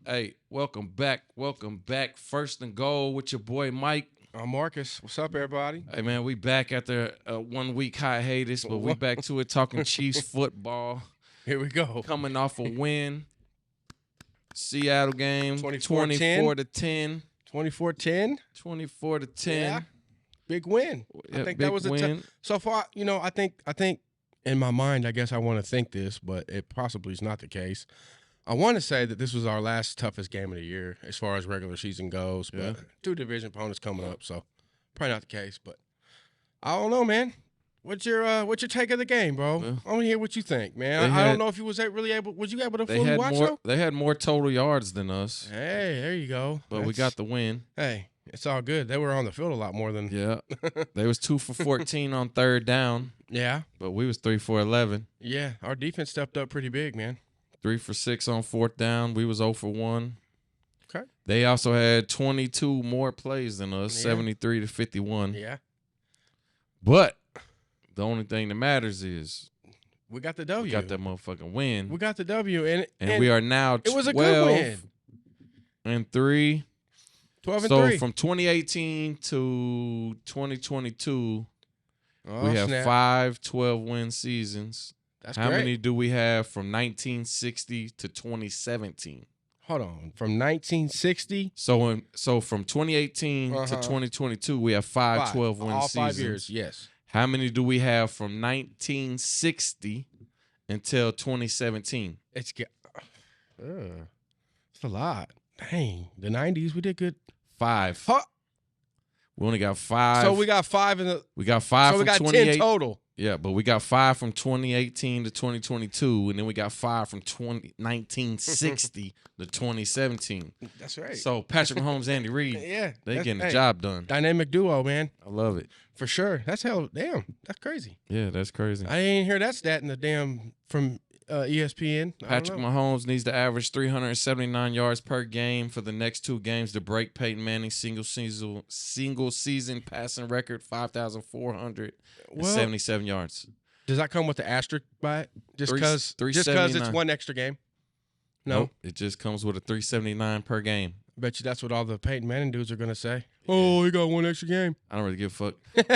Hey, welcome back. Welcome back. First and goal with your boy Mike. I'm Marcus. What's up, everybody? Hey man, we back after a 1 week hiatus, but we back to it talking Chiefs football. Here we go. Coming off a win. Seattle game 24-10. to 10. 24-10. 24 to 10. Yeah. Big win. Yeah, I think big that was win. so far, I think in my mind, I guess I want to think this, but it possibly is not the case. I want to say that this was our last toughest game of the year as far as regular season goes, but two division opponents coming up, so probably not the case. But I don't know, man. What's your take of the game, bro? Yeah. I want to hear what you think, man. I don't know if you was really able. Was you able to fully watch though? They had more total yards than us. Hey, there you go. But we got the win. Hey, it's all good. They were on the field a lot more than. Yeah. They was 2 for 14 on third down. Yeah. But we was 3 for 11. Yeah, our defense stepped up pretty big, man. 3 for 6 on fourth down. We was 0 for 1. Okay. They also had 22 more plays than us, Yeah. 73 to 51. Yeah. But the only thing that matters is we got the W. we got that motherfucking win. We got the W, and we are now 12 it was a good win. and 3. 12 and so 3. from 2018 to 2022, Oh, we have snap. 5 12-win seasons. That's How great. many do we have from 1960 to 2017? Hold on. From 1960. So from 2018 to Uh-huh. 2022, we have 5 12-win all seasons. 5 years, yes. How many do we have from 1960 until 2017? It's a lot. Dang. The 90s, we did good. 5. Huh. We only got 5. So we got 5 in the. We got 5 So we from got 28. 10 total. Yeah, but we got 5 from 2018 to 2022, and then we got 5 from 1960 to 2017. That's right. So Patrick Mahomes, Andy Reid, yeah. they getting the hey, job done. Dynamic duo, man. I love it. For sure. That's damn. That's crazy. Yeah, that's crazy. I didn't hear that stat in the damn from ESPN. Patrick Mahomes needs to average 379 yards per game for the next 2 games to break Peyton Manning's single season passing record, 5,477 yards. Does that come with the asterisk by it? Just because it's one extra game? No. Nope, it just comes with a 379 per game. Bet you that's what all the Peyton Manning dudes are going to say. Oh, he got one extra game. I don't really give a fuck.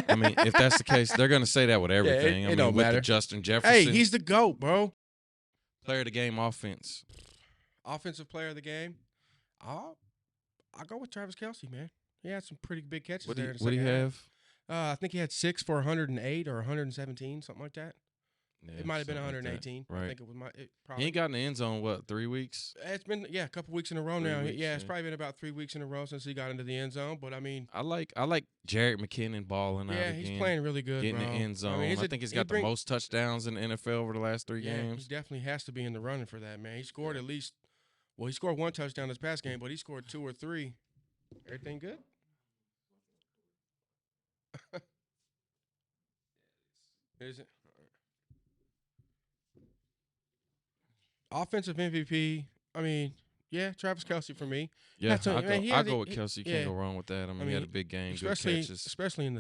I mean, if that's the case, they're going to say that with everything. it I mean, don't with matter. the Justin Jefferson. Hey, he's the GOAT, bro. Player of the game offense. Offensive player of the game. I'll go with Travis Kelce, man. He had some pretty big catches there. What do you have? I think he had 6 for 108 or 117, something like that. Yeah, It might have been something like 118. that. Right. I think it was probably. He ain't got in the end zone, what, 3 weeks? It's been a couple weeks in a row 3 now. weeks, It's yeah. probably been about 3 weeks in a row since he got into the end zone. But I mean, I like Jared McKinnon balling out again. he's playing really good, Getting bro. the end zone. I think he's got the most touchdowns in the NFL over the last 3 games. He definitely has to be in the running for that, man. He scored at least, he scored 1 touchdown this past game, but he scored 2 or 3. Everything good? Is it? Offensive MVP, I mean, yeah, Travis Kelce for me. Yeah, That's I'll man, go with Kelce. You can't go wrong with that. I mean, he had a big game, good catches. especially in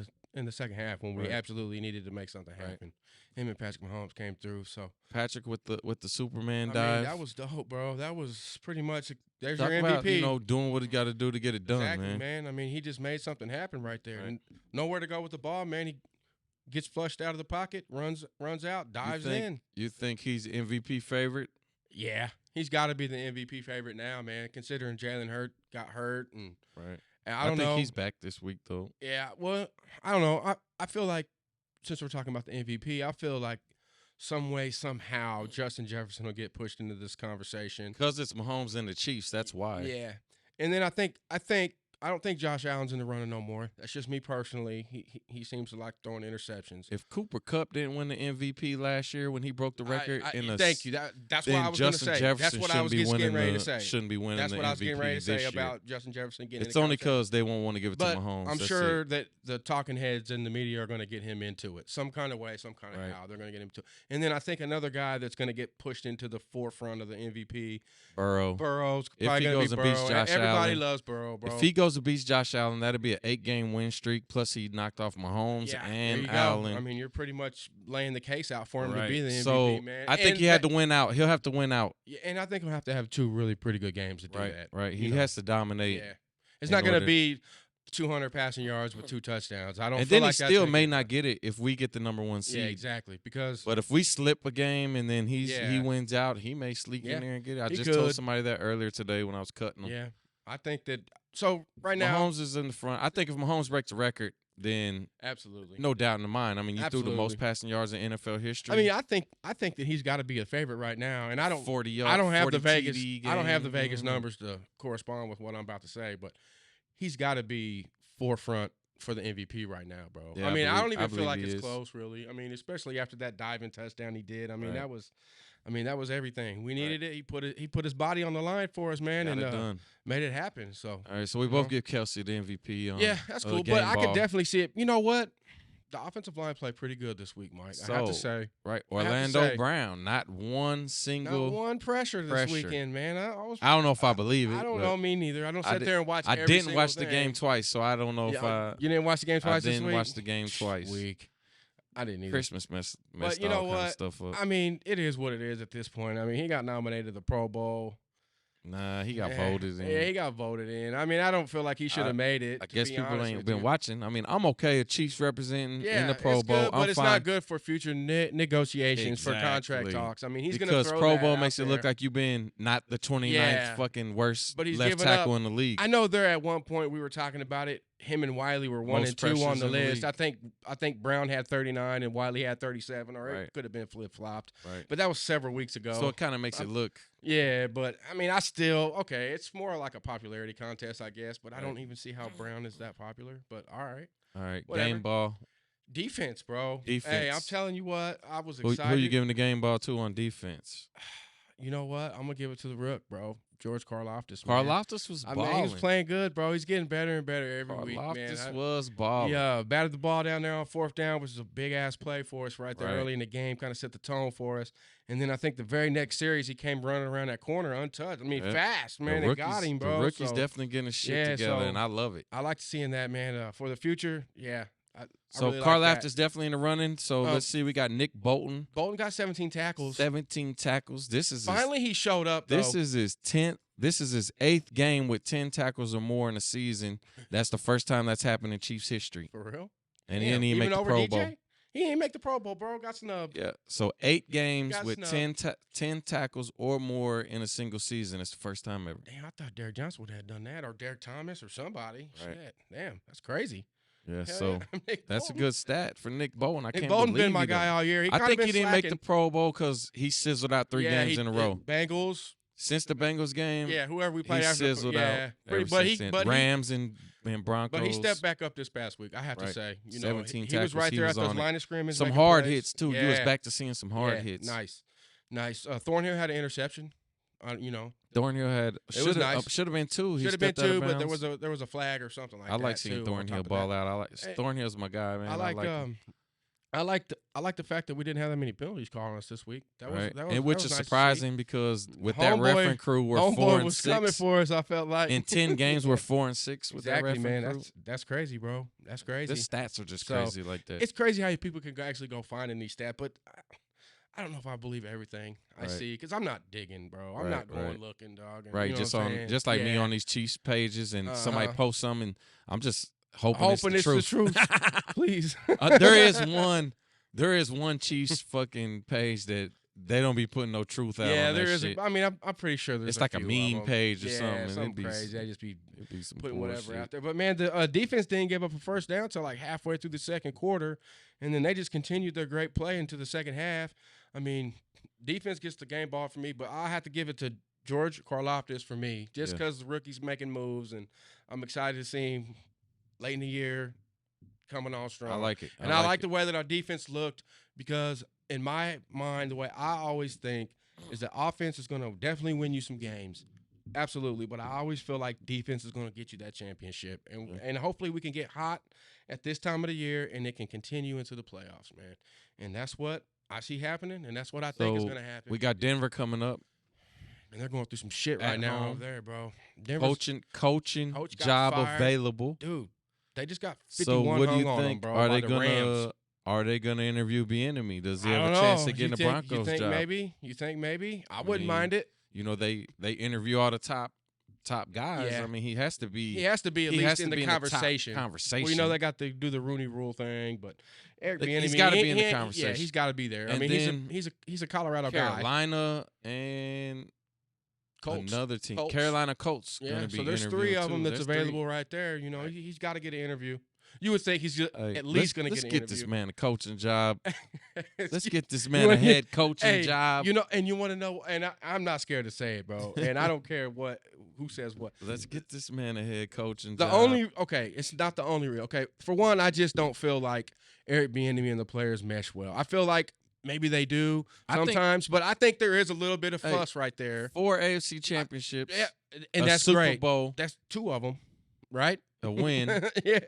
the second half when we Right. absolutely needed to make something happen. Him and Patrick Mahomes came through. So Patrick with the Superman I dive. mean, that was dope, bro. That was pretty much there's Talk your about, MVP. doing what he got to do to get it done, Exactly, man. I mean, he just made something happen right there. Right. And nowhere to go with the ball, man. He gets flushed out of the pocket, runs out, dives in. You think he's MVP favorite? Yeah, he's got to be the MVP favorite now, man. Considering Jalen Hurts got hurt, and Right. I don't know. I think he's back this week though. Yeah, well, I don't know. I feel like since we're talking about the MVP, I feel like some way, somehow, Justin Jefferson will get pushed into this conversation. Because it's Mahomes and the Chiefs, that's why. Yeah, and then I don't think Josh Allen's in the running no more. That's just me personally. He seems to like throwing interceptions. If Cooper Kupp didn't win the MVP last year when he broke the record thank you. That's what I was going to Justin say. Jefferson that's what I was getting ready to say. Shouldn't be winning That's the what I was getting MVP ready to say this year. about Justin Jefferson getting. It's only because they won't want to give it but to Mahomes. I'm That's sure it. that the talking heads in the media are going to get him into it some kind of way, some kind of Right. how they're going to get him to. And then I think another guy that's going to get pushed into the forefront of the MVP. Burrow. Burrow's If probably he going goes to be and beats Burrow. Josh Everybody Allen. loves Burrow, bro. If he goes goes to beat Josh Allen, that'll be an 8-game win streak. Plus, he knocked off Mahomes Yeah, and there you Allen. go. I mean, you're pretty much laying the case out for him to be the MVP, so, man. I think he had to win out. He'll have to win out. Yeah, and I think he'll have to have 2 really pretty good games to do that. Right. He has to dominate. Yeah. It's not going to be 200 passing yards with 2 touchdowns. I don't. And feel then like he still may not get it if we get the number 1 seed. Yeah, exactly. But if we slip a game and then he wins out, he may sneak in there and get it. I just told somebody that earlier today when I was cutting him. Yeah, I think that. So right now, Mahomes is in the front. I think if Mahomes breaks the record, then absolutely, no doubt in the mind. I mean, you threw the most passing yards in NFL history. I mean, I think that he's got to be a favorite right now, and I don't 40 yards. I don't have the Vegas. I don't have the Vegas numbers to correspond with what I'm about to say, but he's got to be forefront for the MVP right now, bro. Yeah, I mean, I don't even feel like he it's is. Close, really. I mean, especially after that diving touchdown he did. I mean, that was everything. We needed it. He put his body on the line for us, man, and made it happen. So all right, so we both give Kelsey the MVP. Yeah, that's cool. But I could definitely see it. You know what? The offensive line played pretty good this week, Mike. I have to say. Right. Orlando Brown, not one pressure this weekend, man. I don't know if I believe it. I don't know, me neither. I don't sit there and watch every I didn't watch thing. the game twice, so I don't know if You didn't watch the game twice this week? I didn't watch the game twice. I didn't either. Christmas messed but you know all what? kind of stuff up. I mean, it is what it is at this point. I mean, he got nominated to the Pro Bowl. Nah, he got voted in. Yeah, he got voted in. I mean, I don't feel like he should have made it. I guess people ain't been watching. I mean, I'm okay with Chiefs representing in the Pro it's Bowl. Good, but it's not good for future negotiations for contract talks. I mean, he's going to throw Pro that Bowl out makes there. it look like you've been not the 29th fucking worst left tackle in the league. I know there at one point we were talking about it. Him and Wiley were 1 and 2 on the list. I think Brown had 39 and Wiley had 37, or it could have been flip-flopped. Right. But that was several weeks ago. So it kind of makes it look. Yeah, but I mean, it's more like a popularity contest, I guess, but I don't even see how Brown is that popular, but all right. All right, whatever. Game ball. Defense, bro. Defense. Hey, I'm telling you what, I was excited. Who you giving the game ball to on defense? You know what? I'm going to give it to the Rook, bro. George Karlaftis. Karlaftis was balling. I mean, he was playing good, bro. He's getting better and better every week, man. Karlaftis was balling. Yeah, batted the ball down there on 4th down, which is a big-ass play for us right there early in the game, kind of set the tone for us. And then I think the very next series, he came running around that corner untouched. I mean, fast, man. They got him, bro. The rookie's definitely getting his shit together, and I love it. I like seeing that, man. For the future, yeah. So really Karlaftis definitely in the running. So let's see. We got Nick Bolton. Bolton got 17 tackles. 17 tackles. This is finally he showed up. Though. This is his 10th. This is his 8th game with 10 tackles or more in a season. That's the first time that's happened in Chiefs history. For real? And he didn't even make the Pro Bowl. He didn't make the Pro Bowl, bro. Got snubbed. Yeah. So 8 games with 10 tackles or more in a single season. It's the first time ever. Damn, I thought Derek Johnson would have done that, or Derek Thomas, or somebody. Right. Shit. Damn, that's crazy. Yeah, so that's a good stat for Nick Bolton. Nick Bolton's been my guy all year. I think he didn't make the Pro Bowl because he sizzled out 3 games in a row. Bengals. Since the Bengals game, whoever we played he after, sizzled out. But Rams and Broncos. But he stepped back up this past week. I have to say, 17 he was right there at those line of scrimmage. Some hard hits too. You was back to seeing some hard hits. Nice. Thornhill had an interception. Thornhill had should have been 2. Should have been 2, but there was a flag or something like that. I like seeing Thornhill ball out. Thornhill's my guy, man. I like the fact that we didn't have that many penalties called on us this week. Which is surprising because with that referee crew, we're 4 and 6. Coming for us. I felt like in 10 games we're 4 and 6 with that referee man. crew. That's crazy, bro. That's crazy. The stats are just crazy like that. It's crazy how people can actually go finding these stats, but I don't know if I believe everything I see because I'm not digging, bro. I'm not going looking, dog. Right, just like me on these Chiefs pages, and somebody posts something, and I'm just hoping it's the truth. Please. There is one Chiefs fucking page that they don't be putting no truth out. Yeah, on there that is. shit. I mean, I'm pretty sure there's. It's like a meme page or something. Something crazy. They just be putting bullshit. whatever out there. But man, the defense didn't give up a first down till like halfway through the second quarter, and then they just continued their great play into the second half. I mean, defense gets the game ball for me, but I have to give it to George Karlaftis for me, just because the rookie's making moves, and I'm excited to see him late in the year coming on strong. I like it. I like the way that our defense looked because in my mind, the way I always think is that offense is going to definitely win you some games. Absolutely. But I always feel like defense is going to get you that championship. And hopefully we can get hot at this time of the year and it can continue into the playoffs, man. And that's what I see happening, and that's what I think is going to happen. We got Denver coming up. And they're going through some shit right now over there, bro. Coaching coach got job fired. available. Dude, they just got 51 So what do hung you on them, think? bro, Are by they the gonna Rams. are they gonna interview Bieniemy? Does he I have don't a chance know. to get in the Broncos you think job? maybe? You think maybe? I wouldn't mean, mind it. You know, they interview all the top guys. Yeah. I mean, he has to be. He has to be at least in the conversation. Conversation. Well, you know they got to do the Rooney Rule thing, but Eric Bieniemy, he's got to be in the conversation. Yeah, he's got to be there. And I mean, he's a Colorado guy. Carolina and Colts. another team, Colts. Carolina Colts. Yeah, so there's 3 of them that's available right there. You know, he's got to get an interview. You would think he's at least going to get an interview. Let's get this man a coaching job. Let's get this man a head coaching job. You know, and you want to know, and I'm not scared to say it, bro. And I don't care who says what. Let's get this man a head coaching job. It's not the only real. Okay, for one, I just don't feel like Eric Bieniemy and the players mesh well. I feel like maybe they do sometimes, but I think there is a little bit of fuss right there. 4 AFC championships. And that's Super great. Bowl. That's 2 of them, right? A win. Yeah.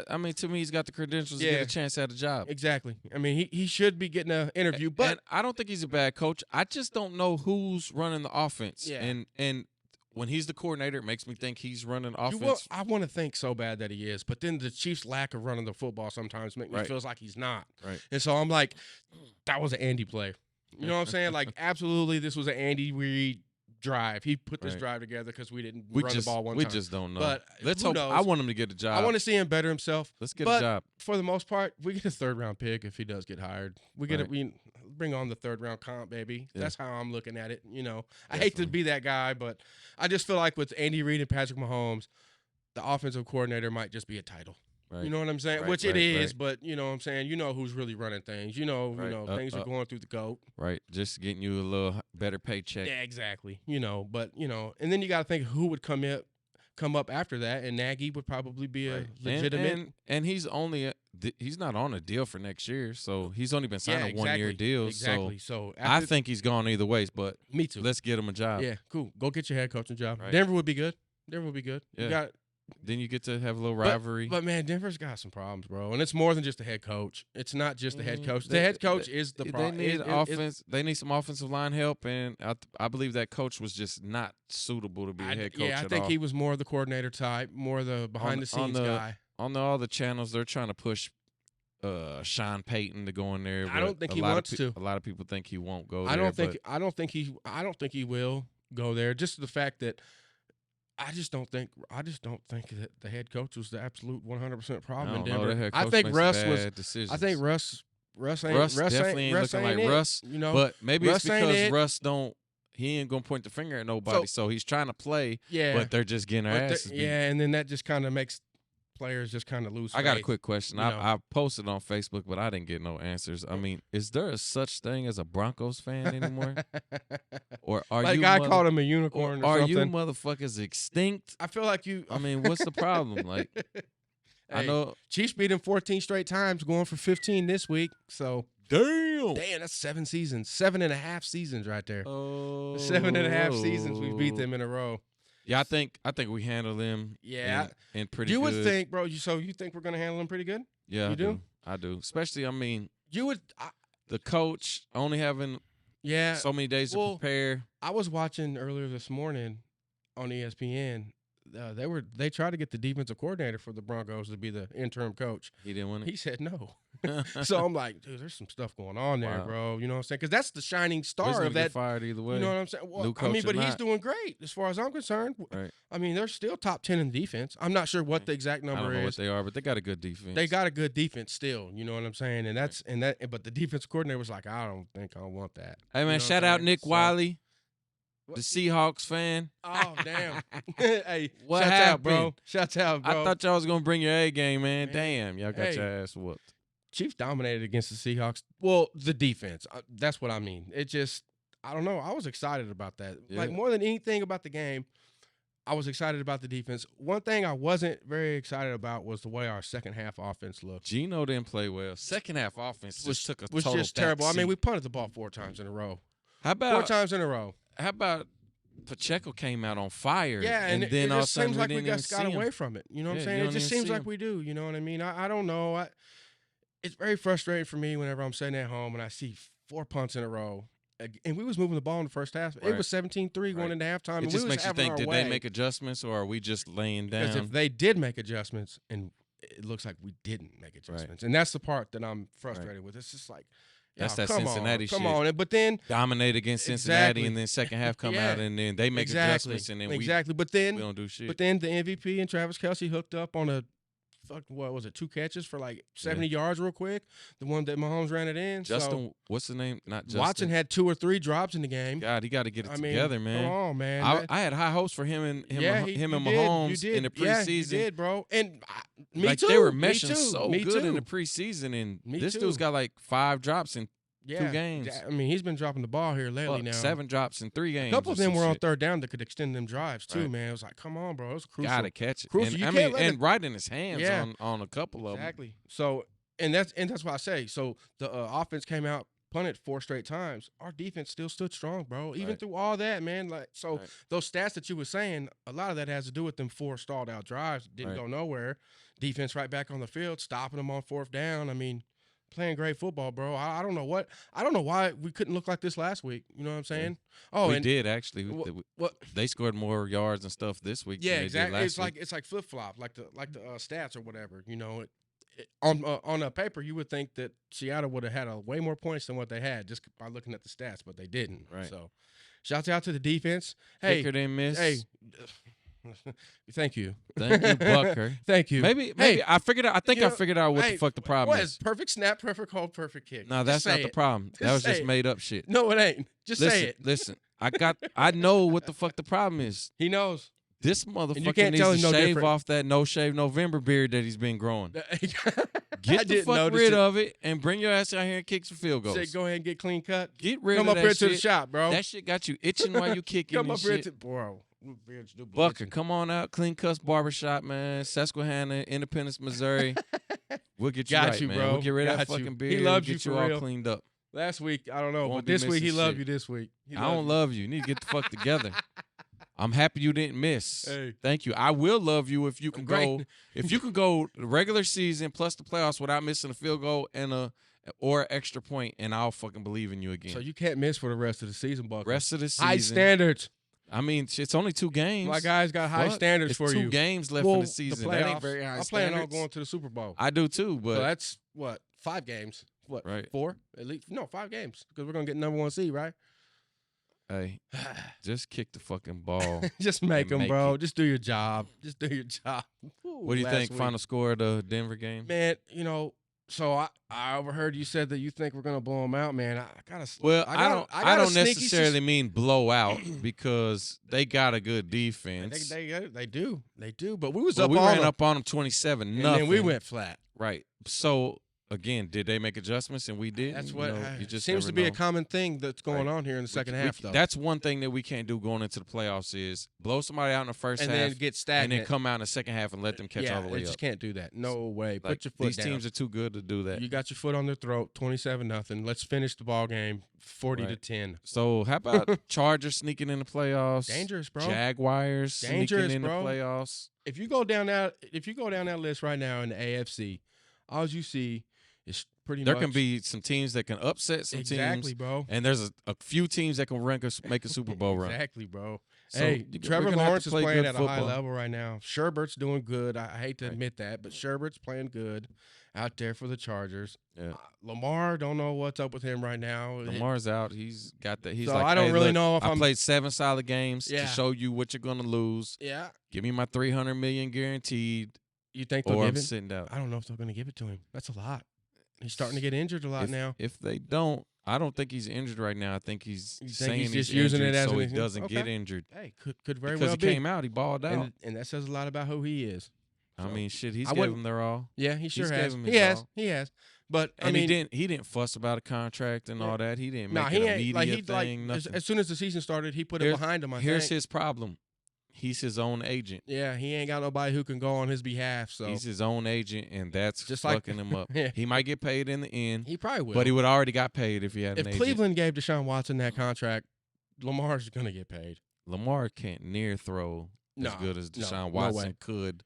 I mean, to me, he's got the credentials to get a chance at a job. Exactly. I mean, he should be getting an interview, but and I don't think he's a bad coach. I just don't know who's running the offense. Yeah. And when he's the coordinator, it makes me think he's running offense. I want to think so bad that he is, but then the Chiefs' lack of running the football sometimes make me feel like he's not. Right. And so I'm like, that was an Andy play. You know what I'm saying? Like, absolutely, this was an Andy Reid drive. He put this drive together because we didn't run the ball one time. We just don't know. But let's hope. knows? I want him to get a job. I want to see him better himself. Let's get a job. For the most part, we get a 3rd-round pick if he does get hired. We bring on the 3rd-round comp, baby. Yeah. That's how I'm looking at it. You know, I hate to be that guy, but I just feel like with Andy Reid and Patrick Mahomes, the offensive coordinator might just be a title. Right. You know what I'm saying? Which it is, but you know what I'm saying? You know who's really running things. You know, things are going through the GOAT. Right. Just getting you a little better paycheck. Yeah, exactly. You know, but and then you got to think who would come up after that, and Nagy would probably be a legitimate. And he's not on a deal for next year, so he's only been signed a 1-year deal. Exactly. So I think he's gone either ways, but me too. Let's get him a job. Yeah, cool. Go get your head coaching job. Right. Denver would be good. Yeah. Then you get to have a little rivalry. But man, Denver's got some problems, bro. And it's more than just the head coach. It's not just the head coach. The head coach is the problem. They need offense. They need some offensive line help, and I believe that coach was just not suitable to be a head coach. Yeah, I think he was more the coordinator type, more the behind the scenes guy. On all the channels, they're trying to push Sean Payton to go in there. I don't think he wants to. A lot of people think he won't go there. I don't think he will go there. Just the fact that I just don't think that the head coach was the absolute 100% problem in Denver. I think Russ definitely ain't looking like Russ. You know, but maybe it's because Russ he ain't gonna point the finger at nobody. So he's trying to play. Yeah, but they're just getting their asses beat. Yeah, and then that just kind of makes players just kind of lose faith. I got a quick question. I posted on Facebook, but I didn't get no answers. I mean, is there a such thing as a Broncos fan anymore? Or are you? I called him a unicorn. Or are something. you motherfuckers extinct? I feel like you. I mean, what's the problem? Like, I know Chiefs beat him 14 straight times, going for 15 this week. So damn, that's 7 seasons, 7.5 seasons right there. Oh, 7.5 seasons we beat them in a row. Yeah, I think we handle them. Yeah, and pretty. You good. would think, bro. So you think we're gonna handle them pretty good? Yeah, you do. I do. Especially, I mean, you would. The coach only having so many days to prepare. I was watching earlier this morning on ESPN. They tried to get the defensive coordinator for the Broncos to be the interim coach. He didn't want it. He said no. So I'm like, dude, there's some stuff going on there, bro. You know what I'm saying? Because that's the shining star of that. Get fired either way. You know what I'm saying? Well, I mean, but he's doing great as far as I'm concerned. Right. I mean, they're still top 10 in defense. I'm not sure what the exact number is. I don't know what they are, but they got a good defense. They got a good defense still. You know what I'm saying? And but the defense coordinator was like, I don't think I want that. Hey man, shout out Nick Wiley. The Seahawks fan. Oh, damn. Hey, what happened? Out, bro. Shout out, bro. I thought y'all was going to bring your A game, man. Damn, y'all got your ass whooped. Chiefs dominated against the Seahawks. Well, the defense. That's what I mean. It just, I don't know. I was excited about that. Yeah. Like, more than anything about the game, I was excited about the defense. One thing I wasn't very excited about was the way our second half offense looked. Geno didn't play well. Second half offense was just terrible. I mean, we punted the ball 4 times in a row. How about 4 times in a row? How about Pacheco came out on fire? Yeah, and then it all just seems like we got away from it. You know what I'm saying? It just seems like we do. You know what I mean? I don't know. It's very frustrating for me whenever I'm sitting at home and I see 4 punts in a row, and we was moving the ball in the first half. It was 17-3 going into halftime. It just makes you think, did they make adjustments or are we just laying down? Because if they did make adjustments, and it looks like we didn't make adjustments, and that's the part that I'm frustrated with. It's just like, that's that Cincinnati shit. Come on, but then dominate against Cincinnati, and then second half come out, and then they make adjustments, and then we don't do shit. But then the MVP and Travis Kelce hooked up on a what was it, 2 catches for like 70 yards real quick. The one that Mahomes ran it in. Justin, what's the name? Not Justin. Watson had 2 or 3 drops in the game. God, he got to get it together, man. Come on, man. I had high hopes for him and Mahomes in the preseason. Yeah, you did, bro. And me too. They were meshing so me good too. in the preseason, and this dude's got like 5 drops in 2 games. I mean, he's been dropping the ball here lately now. 7 drops in 3 games. A couple of them were on third down that could extend them drives too, man. It was like, come on, bro. It was crucial. Gotta catch it. Crucial. And right in his hands on a couple of them. Exactly. So, and that's why I say. So the offense came out, punted 4 straight times. Our defense still stood strong, bro. Even through all that, man. Like, so those stats that you were saying, a lot of that has to do with them 4 stalled out drives. Didn't go nowhere. Defense right back on the field, stopping them on 4th down. I mean, playing great football, bro. I don't know why we couldn't look like this last week. You know what I'm saying? Oh, we did actually. What they scored more yards and stuff this week. Yeah, than exactly. They did last week. It's like flip flop, like the stats or whatever. You know, on a paper you would think that Seattle would have had way more points than what they had just by looking at the stats, but they didn't. Right. So, shouts out to the defense. Hey, kicker didn't miss. Hey. Thank you, Bucker. Thank you. Maybe I figured out. I think I figured out what the fuck the problem is. Perfect snap, perfect hold, perfect kick. No, that's not the problem. That was just made up shit. No, it ain't. Just say it. Listen, I know what the fuck the problem is. He knows. This motherfucker needs to shave off that no shave November beard that he's been growing. Get the fuck rid of it and bring your ass out here and kick some field goals. Say, go ahead and get clean cut. Get rid of that shit. Come up here to the shop, bro. That shit got you itching while you kicking. Come up here to bro. Bucker, come on out, Clean Cuts Barbershop, man. Susquehanna, Independence, Missouri. We'll get you right, man. Bro. We'll get rid of that fucking beard. He loves get you all real. Cleaned up. Last week, I don't know, but this week he loved you. This week, I don't love you. You need to get the fuck together. I'm happy you didn't miss. Hey. Thank you. I will love you if you can go. If you can go the regular season plus the playoffs without missing a field goal and or extra point, and I'll fucking believe in you again. So you can't miss for the rest of the season, Bucker. Rest of the season. High standards. I mean, it's only 2 games. My guys got high standards for you. 2 games left in the season. That ain't very high I'm planning on going to the Super Bowl. I do too, but so that's what 5 games. What? Right. 4 at least? No, 5 games because we're gonna get number 1 seed, right? Hey, just kick the fucking ball. Just make them, bro. Just do your job. Just do your job. What do you think? Final score of the Denver game? Man, you know. So I overheard you said that you think we're gonna blow them out, man. I don't necessarily mean blow out because they got a good defense. They do. But we ran up on them 27-0, and then we went flat. Right. So again, did they make adjustments and we did? That's what you just seems to be a common thing that's going on here in the second half. Though that's one thing that we can't do going into the playoffs is blow somebody out in the first half and then get stagnant, and then come out in the second half and let them catch all the way up. You just can't do that. No way. Like, put your foot down. These teams are too good to do that. You got your foot on their throat. 27-0. Let's finish the ball game 40-10. So how about Chargers sneaking in the playoffs? Dangerous, bro. Jaguars sneaking in the playoffs. If you go down that list right now in the AFC, all you see is pretty much. There can be some teams that can upset some teams. Exactly, bro. And there's a few teams that can make a Super Bowl run. Exactly, bro. So hey, Trevor Lawrence is playing at a high level right now. Sherbert's doing good. I hate to admit that, but Sherbert's playing good out there for the Chargers. Yeah. Lamar, don't know what's up with him right now. Lamar's out. He's got that. He's so like, I don't really know if I played 7 solid games to Yeah. show you what you're gonna lose. Yeah. Give me my $300 million guaranteed. You think they'll or give I'm it? sitting down. I don't know if they're going to give it to him. That's a lot. He's starting to get injured a lot now. If they don't, I don't think he's injured right now. I think he's saying he's just using it as so an he doesn't get injured. Hey, could very because well he came out, he balled out, and that says a lot about who he is. I mean, shit, he's gave him their all. Yeah, he sure has. He has. But I mean, he didn't fuss about a contract and all that. He didn't make it a media thing. Nothing. As soon as the season started, he put it behind him. Here's his problem. He's his own agent. Yeah, he ain't got nobody who can go on his behalf. So he's his own agent, and that's just fucking him up. Yeah. He might get paid in the end. He probably will. But he would already got paid if he had an agent. If Cleveland gave Deshaun Watson that contract, Lamar's going to get paid. Lamar can't near throw as good as Deshaun Watson could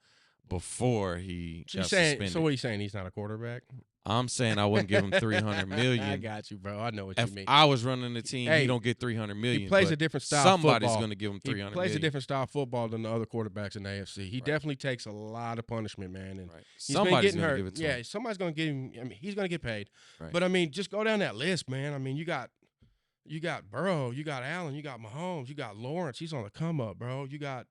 before he got suspended. So what are you saying? He's not a quarterback? I'm saying I wouldn't give him 300 million. I got you, bro. I know what you mean. If I was running the team, Hey, he don't get 300 million. He plays but a different style somebody's of football. going to give him 300 He plays million. a different style of football than the other quarterbacks in the AFC. He definitely takes a lot of punishment, man. And he's Somebody's been getting going to hurt. give it to him. Somebody's going to give him. I mean, he's going to get paid. Right. But I mean, just go down that list, man. I mean, you got Burrow, you got Allen, you got Mahomes, you got Lawrence. He's on the come up, bro. You got,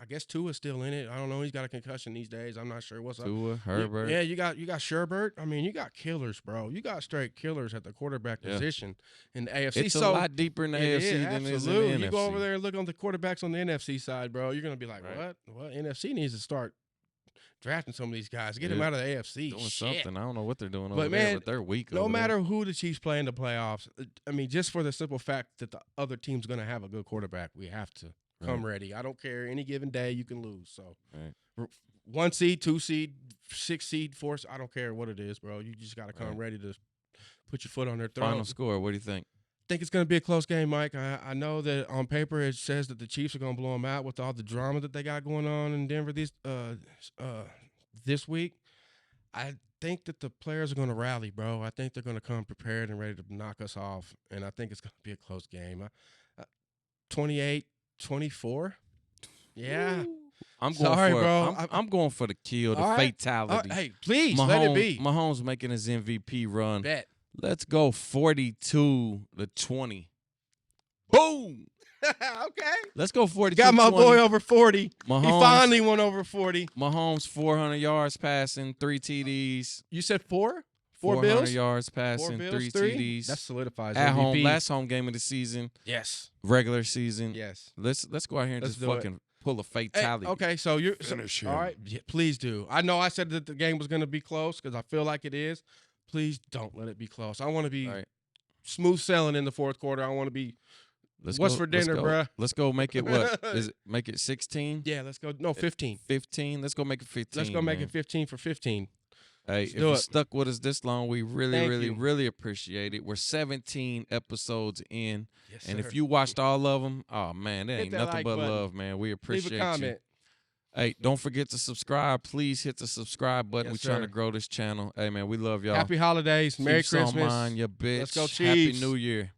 I guess Tua's still in it. I don't know. He's got a concussion these days. I'm not sure what's up. Tua, Herbert. Yeah, you got Sherbert. I mean, you got killers, bro. You got straight killers at the quarterback position in the AFC. It's a lot deeper in the AFC than it is in the NFC. You go over there and look on the quarterbacks on the NFC side, bro. You're gonna be like, what? Well, NFC needs to start drafting some of these guys, get them out of the AFC. Doing something. I don't know what they're doing but over man, there, but they're weak. No over matter there. who the Chiefs play in the playoffs, I mean, just for the simple fact that the other team's gonna have a good quarterback, we have to come ready. I don't care. Any given day, you can lose. So, 1 seed, 2 seed, 6 seed, 4. I don't care what it is, bro. You just got to come ready to put your foot on their throat. Final score. What do you think? I think it's going to be a close game, Mike. I know that on paper it says that the Chiefs are going to blow them out with all the drama that they got going on in Denver this week. I think that the players are going to rally, bro. I think they're going to come prepared and ready to knock us off, and I think it's going to be a close game. 28-24. Yeah. I'm going bro. I'm going for the kill, the fatality. Hey, please let it be. Mahomes making his MVP run. Bet. Let's go 42-20. Boom. Okay. Let's go 42-20. Got my boy over 40. Mahomes, he finally went over 40. Mahomes 400 yards passing, 3 TDs. You said 4? 400 bills? yards passing, 3 TDs. That solidifies at MVP. home. Last home game of the season. Yes. Regular season. Yes. Let's go out here and just fucking pull a fatality. Hey, okay, so you're finish him. All right, please do. I know I said that the game was going to be close because I feel like it is. Please don't let it be close. I want to be smooth sailing in the fourth quarter. I want to be. What's for dinner, bruh? Let's go make it what? Make it 16? Yeah, let's go. No, 15. 15. Let's go make it 15. Let's go make it 15 for 15. Hey, if you stuck with us this long, we really appreciate it. We're 17 episodes in. Yes, and sir. if you watched all of them, oh, man, that ain't nothing but love, man. We appreciate Leave a comment. you. Hey, don't forget to subscribe. Please hit the subscribe button. We're trying to grow this channel. Hey, man, we love y'all. Happy holidays. Merry Chiefs on Christmas. mine, your bitch. Let's go, Happy Chiefs. New Year.